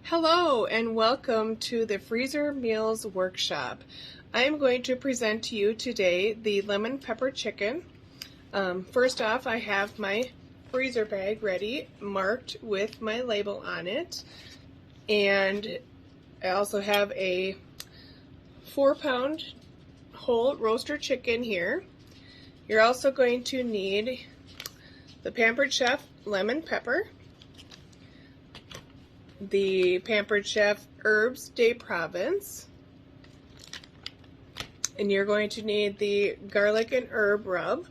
Hello and welcome to the Freezer Meals Workshop. I am going to present to you today the lemon pepper chicken. First off, I have my freezer bag ready, marked with my label on it. And I also have a 4-pound whole roaster chicken here. You're also going to need the Pampered Chef lemon pepper, the Pampered Chef Herbs de Provence, and you're going to need the garlic and herb rub,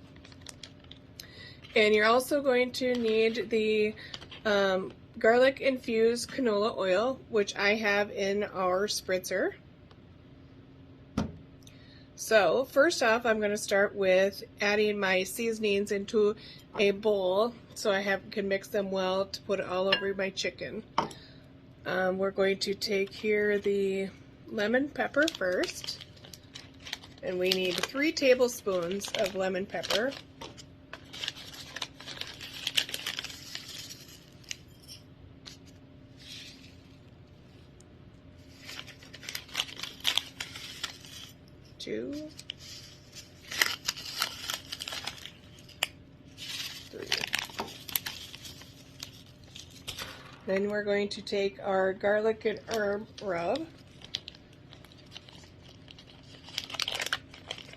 and you're also going to need the garlic infused canola oil, which I have in our spritzer. So first off, I'm going to start with adding my seasonings into a bowl so I can mix them well to put it all over my chicken. We're going to take here the lemon pepper first, and we need 3 tablespoons of lemon pepper. Two, 3. Then we're going to take our garlic and herb rub.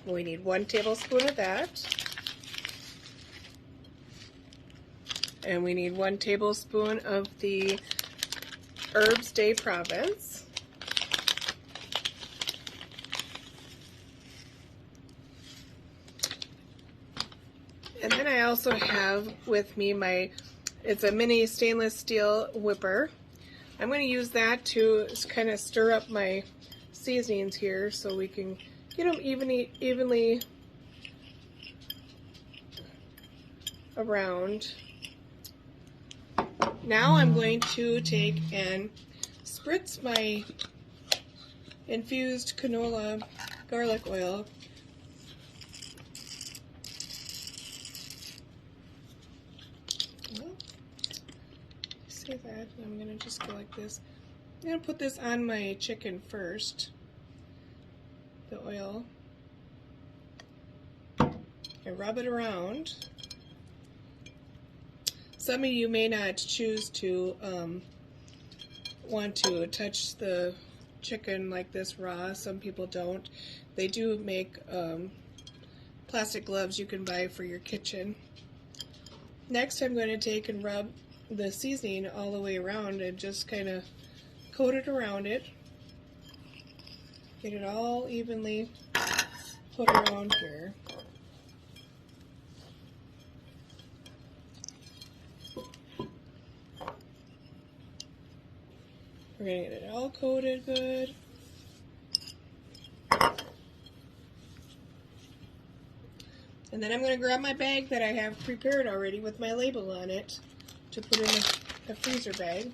We need 1 tablespoon of that. And we need 1 tablespoon of the Herbs de Provence. And then I also have with me it's a mini stainless steel whipper. I'm going to use that to kind of stir up my seasonings here so we can get them evenly around. Now I'm going to take and spritz my infused canola garlic oil . That. I'm going to just go like this. I'm going to put this on my chicken first, the oil, and rub it around. Some of you may not choose to want to touch the chicken like this raw. Some people don't. They do make plastic gloves you can buy for your kitchen. Next, I'm going to take and rub the seasoning all the way around and just kind of coat it around it. Get it all evenly put around here. We're going to get it all coated good. And then I'm going to grab my bag that I have prepared already with my label on it to put in the freezer bag.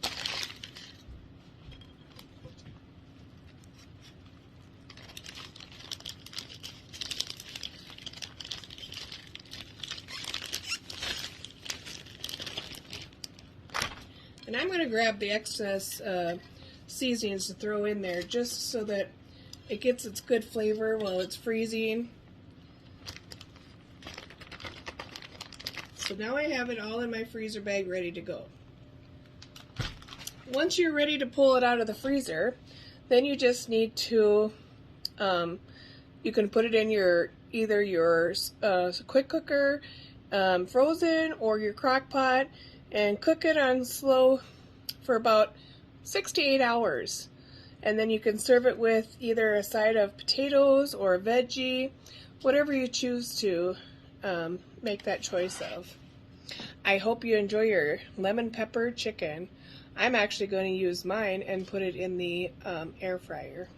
And I'm going to grab the excess seasonings to throw in there just so that it gets its good flavor while it's freezing. So now I have it all in my freezer bag ready to go. Once you're ready to pull it out of the freezer, then you just need to, you can put it in either your quick cooker, frozen, or your crock pot, and cook it on slow for about 6 to 8 hours. And then you can serve it with either a side of potatoes or a veggie, whatever you choose to make that choice of. I hope you enjoy your lemon pepper chicken. I'm actually going to use mine and put it in the air fryer.